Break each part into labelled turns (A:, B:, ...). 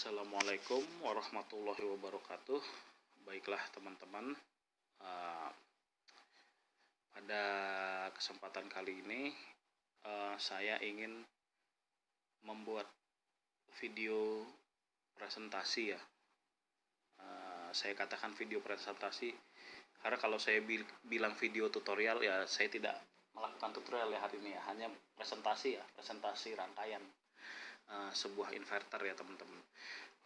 A: Assalamualaikum warahmatullahi wabarakatuh. Baiklah teman-teman, pada kesempatan kali ini saya ingin membuat video presentasi ya. Saya katakan video presentasi karena kalau saya bilang video tutorial ya saya tidak melakukan tutorial ya hari ini ya, hanya presentasi rangkaian sebuah inverter ya teman-teman.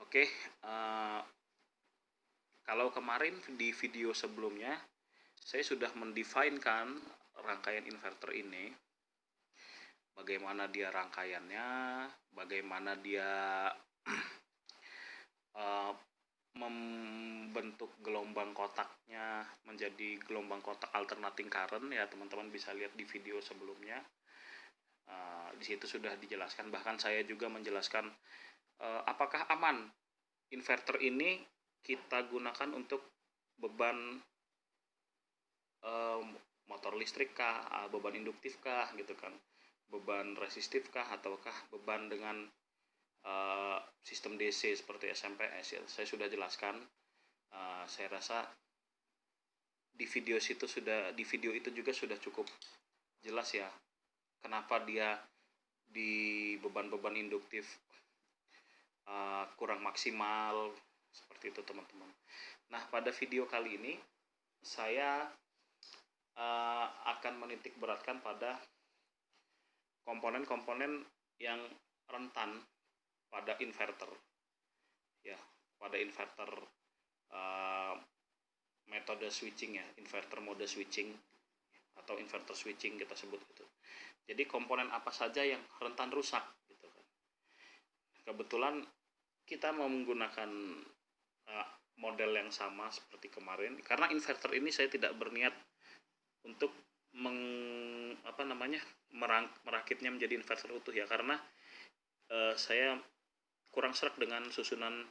A: Oke, kalau kemarin di video sebelumnya saya sudah mendefinkan rangkaian inverter ini, bagaimana dia rangkaiannya, bagaimana dia membentuk gelombang kotaknya menjadi gelombang kotak alternating current ya, teman-teman bisa lihat di video sebelumnya. Di situ sudah dijelaskan, bahkan saya juga menjelaskan apakah aman inverter ini kita gunakan untuk beban motor listrik kah, beban induktif kah gitu kan, beban resistif kah, ataukah beban dengan sistem DC seperti SMPS ya. Saya sudah jelaskan. Saya rasa di video itu juga sudah cukup jelas ya kenapa dia di beban-beban induktif kurang maksimal seperti itu teman-teman. Nah, pada video kali ini saya akan menitik beratkan pada komponen-komponen yang rentan pada inverter ya, pada inverter metode switching ya, inverter mode switching atau inverter switching kita sebut itu. Jadi komponen apa saja yang rentan rusak gitu kan. Kebetulan kita mau menggunakan model yang sama seperti kemarin, karena inverter ini saya tidak berniat untuk merakitnya menjadi inverter utuh ya, karena saya kurang serak dengan susunan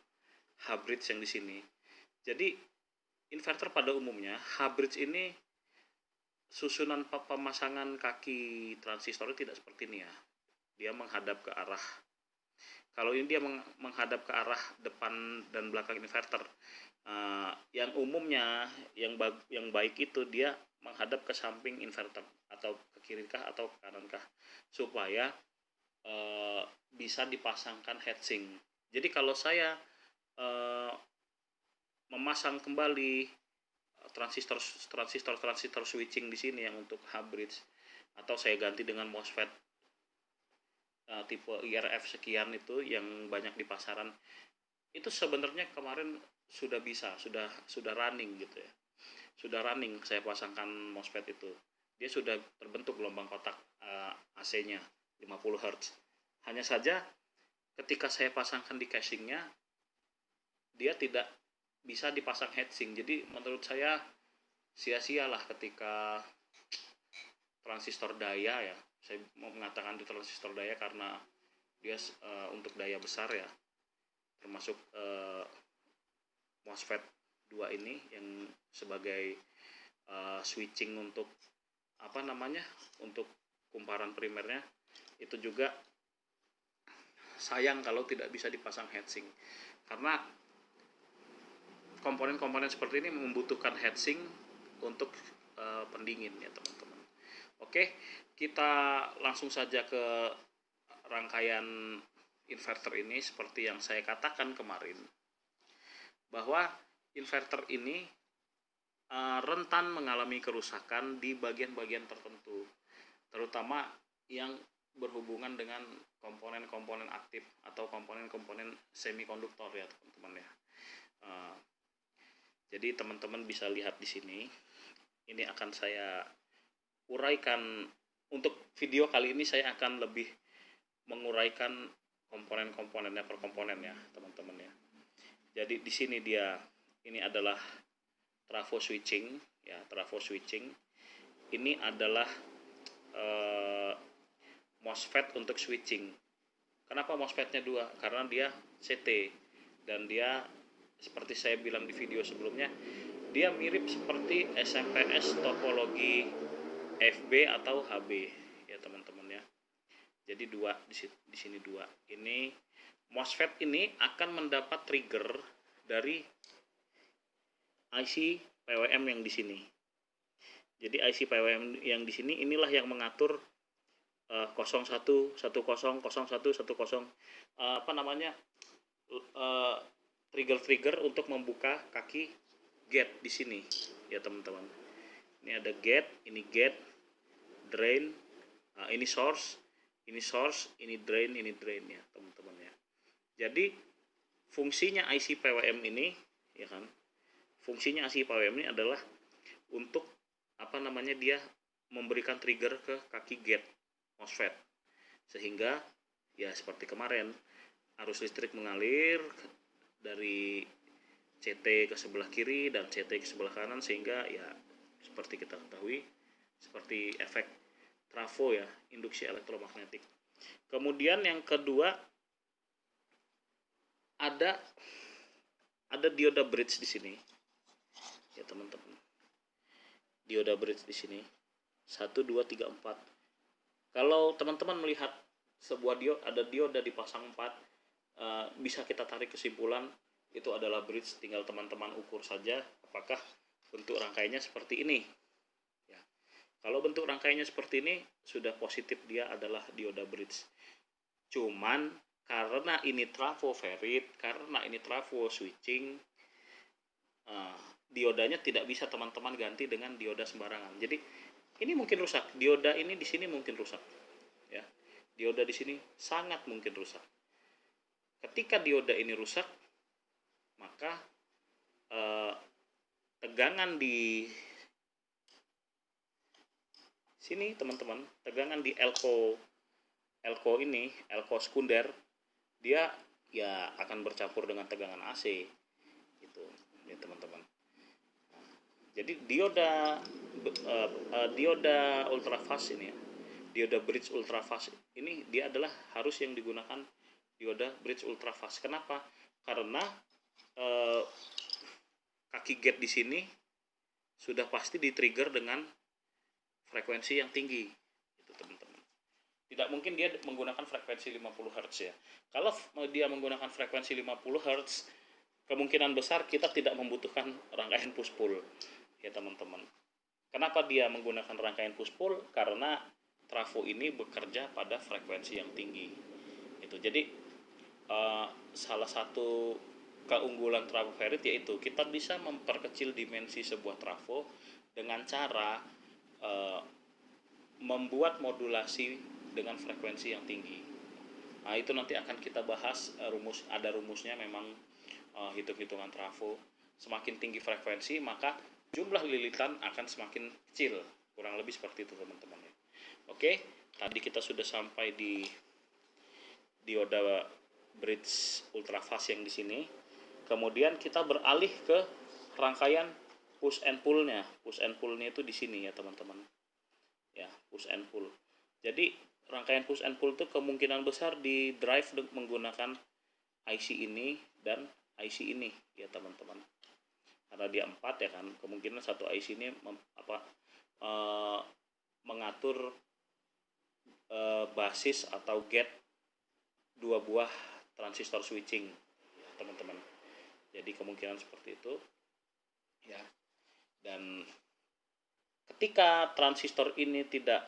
A: hybrid yang di sini. Jadi inverter pada umumnya hybrid ini susunan pemasangan kaki transistor tidak seperti ini ya. Dia menghadap ke arah, kalau ini dia menghadap ke arah depan dan belakang inverter. Yang umumnya yang baik itu dia menghadap ke samping inverter atau ke kiri kah atau ke kanan kah, supaya bisa dipasangkan heatsink. Jadi kalau saya memasang kembali transistor switching di sini yang untuk hybrid, atau saya ganti dengan MOSFET tipe IRF sekian itu yang banyak di pasaran, itu sebenarnya kemarin sudah running gitu ya. Sudah running, saya pasangkan MOSFET itu. Dia sudah terbentuk gelombang kotak AC-nya 50 Hz. Hanya saja ketika saya pasangkan di casingnya, dia tidak bisa dipasang heatsink. Jadi menurut saya sia-sialah ketika transistor daya ya. Saya mau mengatakan di transistor daya karena dia untuk daya besar ya. Termasuk MOSFET 2 ini yang sebagai switching untuk untuk kumparan primernya, itu juga sayang kalau tidak bisa dipasang heatsink, karena komponen-komponen seperti ini membutuhkan heatsink untuk pendingin ya teman-teman. Oke, kita langsung saja ke rangkaian inverter ini. Seperti yang saya katakan kemarin, bahwa inverter ini rentan mengalami kerusakan di bagian-bagian tertentu, terutama yang berhubungan dengan komponen-komponen aktif atau komponen-komponen semikonduktor ya teman-teman ya. Jadi teman-teman bisa lihat di sini. Ini akan saya uraikan. Untuk video kali ini saya akan lebih menguraikan komponen-komponennya per komponen ya teman-teman ya. Jadi di sini ini adalah trafo switching ya, trafo switching. Ini adalah MOSFET untuk switching. Kenapa MOSFET-nya 2? Karena dia CT dan dia seperti saya bilang di video sebelumnya, dia mirip seperti SMPS topologi FB atau HB ya teman-teman ya. Jadi di sini 2. Ini MOSFET ini akan mendapat trigger dari IC PWM yang di sini. Jadi IC PWM yang di sini inilah yang mengatur 01, 10, 01, 10, apa namanya, trigger-trigger untuk membuka kaki gate di sini ya teman-teman. Ini ada gate, ini gate, drain, ini source, ini drain ya teman-teman ya. Jadi fungsinya IC PWM ini ya kan, fungsinya IC PWM ini adalah untuk apa namanya, dia memberikan trigger ke kaki gate MOSFET, sehingga ya seperti kemarin arus listrik mengalir dari CT ke sebelah kiri dan CT ke sebelah kanan, sehingga ya seperti kita ketahui seperti efek trafo ya, induksi elektromagnetik. Kemudian yang kedua ada dioda bridge di sini ya teman-teman. Dioda bridge di sini 1, 2, 3, 4. Kalau teman-teman melihat sebuah dioda dipasang 4, bisa kita tarik kesimpulan itu adalah bridge. Tinggal teman-teman ukur saja apakah bentuk rangkaiannya seperti ini ya. Kalau bentuk rangkaiannya seperti ini sudah positif, dia adalah dioda bridge. Cuman karena ini trafo ferit, karena ini trafo switching, diodanya tidak bisa teman-teman ganti dengan dioda sembarangan. Jadi ini mungkin rusak, dioda ini di sini mungkin rusak ya. Dioda di sini sangat mungkin rusak. Ketika dioda ini rusak, maka tegangan di sini teman-teman, tegangan di elko ini, elko sekunder, dia ya akan bercampur dengan tegangan AC gitu ya teman-teman. Jadi dioda ultrafast ini ya, dioda bridge ultrafast ini dia adalah harus yang digunakan dioda bridge ultrafast. Kenapa? Karena kaki gate di sini sudah pasti di-trigger dengan frekuensi yang tinggi itu teman-teman. Tidak mungkin dia menggunakan frekuensi 50 Hz ya. Kalau dia menggunakan frekuensi 50 Hz, kemungkinan besar kita tidak membutuhkan rangkaian push pull ya teman-teman. Kenapa dia menggunakan rangkaian push pull? Karena trafo ini bekerja pada frekuensi yang tinggi itu. Jadi salah satu keunggulan trafo ferit yaitu kita bisa memperkecil dimensi sebuah trafo dengan cara membuat modulasi dengan frekuensi yang tinggi. Nah, itu nanti akan kita bahas ada rumusnya memang, hitung-hitungan trafo. Semakin tinggi frekuensi maka jumlah lilitan akan semakin kecil, kurang lebih seperti itu teman-teman ya. Oke, tadi kita sudah sampai di dioda bridge ultrafast yang di sini. Kemudian kita beralih ke rangkaian push and pull-nya. Push and pull-nya itu di sini ya teman-teman. Ya, push and pull. Jadi rangkaian push and pull itu kemungkinan besar di drive menggunakan IC ini dan IC ini ya teman-teman. Karena dia 4 ya kan, kemungkinan satu IC ini mengatur basis atau gate 2 buah transistor switching ya teman-teman. Jadi kemungkinan seperti itu ya. Dan ketika transistor ini tidak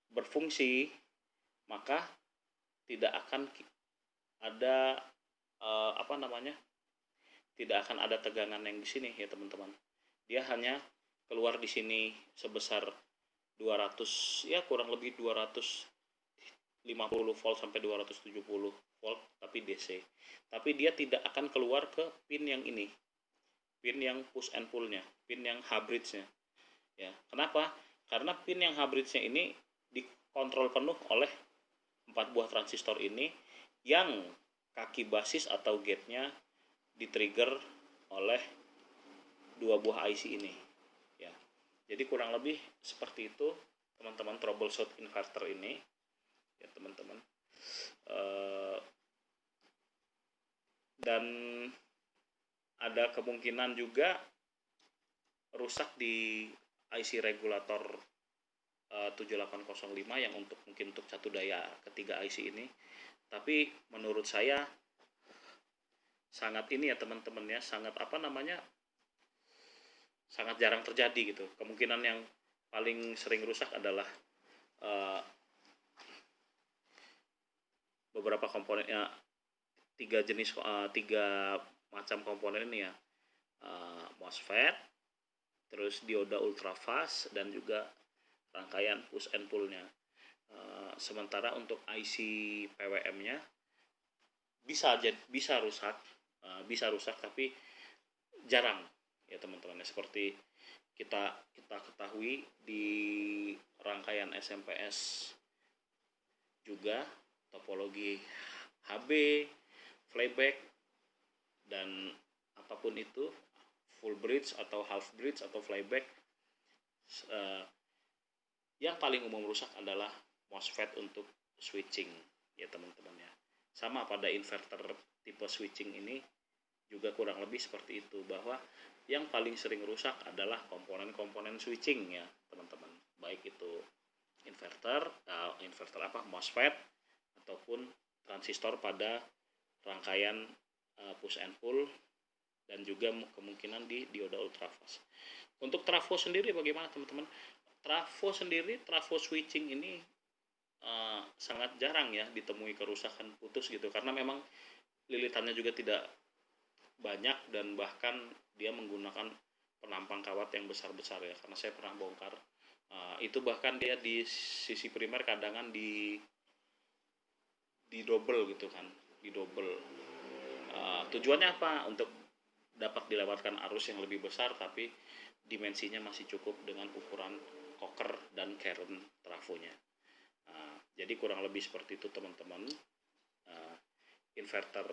A: berfungsi, maka tidak akan ada tidak akan ada tegangan yang di sini ya teman-teman. Dia hanya keluar di sini sebesar 200 ya, kurang lebih 250 volt sampai 270 volt tapi DC. Tapi dia tidak akan keluar ke pin yang ini, pin yang push and pull-nya, pin yang H-bridge-nya ya. Kenapa? Karena pin yang H-bridge-nya ini dikontrol penuh oleh 4 buah transistor ini yang kaki basis atau gate-nya di-trigger oleh 2 buah IC ini ya. Jadi kurang lebih seperti itu teman-teman troubleshoot inverter ini ya teman-teman. Dan ada kemungkinan juga rusak di IC regulator 7805 yang mungkin untuk satu daya ketiga IC ini. Tapi menurut saya sangat ini ya teman-teman ya, sangat apa namanya, sangat jarang terjadi gitu. Kemungkinan yang paling sering rusak adalah uh, beberapa komponennya, tiga macam komponen ini ya, MOSFET, terus dioda ultrafast, dan juga rangkaian push and pull-nya. Sementara untuk IC PWM-nya bisa rusak, tapi jarang ya teman-teman. Seperti kita ketahui di rangkaian SMPS juga topologi HB, flyback, dan apapun itu, full bridge atau half bridge atau flyback, yang paling umum rusak adalah MOSFET untuk switching ya teman-teman ya. Sama pada inverter tipe switching ini juga kurang lebih seperti itu, bahwa yang paling sering rusak adalah komponen-komponen switching ya teman-teman, baik itu inverter MOSFET, ataupun transistor pada rangkaian push and pull, dan juga kemungkinan di dioda ultrafast. Untuk trafo sendiri bagaimana teman-teman? Trafo switching ini sangat jarang ya ditemui kerusakan putus gitu, karena memang lilitannya juga tidak banyak, dan bahkan dia menggunakan penampang kawat yang besar-besar ya, karena saya pernah bongkar. Itu bahkan dia di sisi primer kadangan di double gitu kan, di double. Tujuannya apa? Untuk dapat dilewatkan arus yang lebih besar, tapi dimensinya masih cukup dengan ukuran koker dan current trafonya. Jadi kurang lebih seperti itu teman-teman. Inverter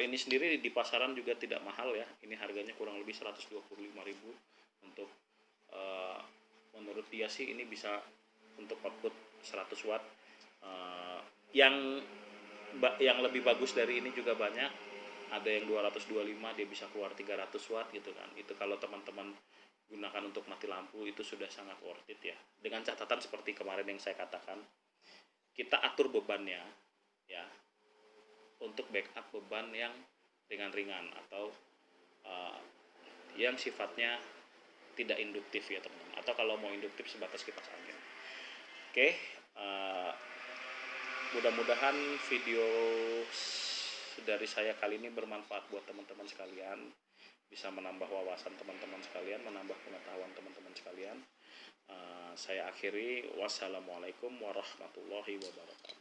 A: ini sendiri di pasaran juga tidak mahal ya. Ini harganya kurang lebih 125.000 untuk menurut dia sih ini bisa untuk output 100 watt. Yang lebih bagus dari ini juga banyak. Ada yang 225, dia bisa keluar 300 watt gitu kan. Itu kalau teman-teman gunakan untuk mati lampu itu sudah sangat worth it ya. Dengan catatan seperti kemarin yang saya katakan, kita atur bebannya ya, untuk backup beban yang ringan-ringan atau yang sifatnya tidak induktif ya teman-teman, atau kalau mau induktif sebatas kipas angin. Oke, mudah-mudahan video dari saya kali ini bermanfaat buat teman-teman sekalian, bisa menambah wawasan teman-teman sekalian, menambah pengetahuan teman-teman sekalian. Saya akhiri, wassalamualaikum warahmatullahi wabarakatuh.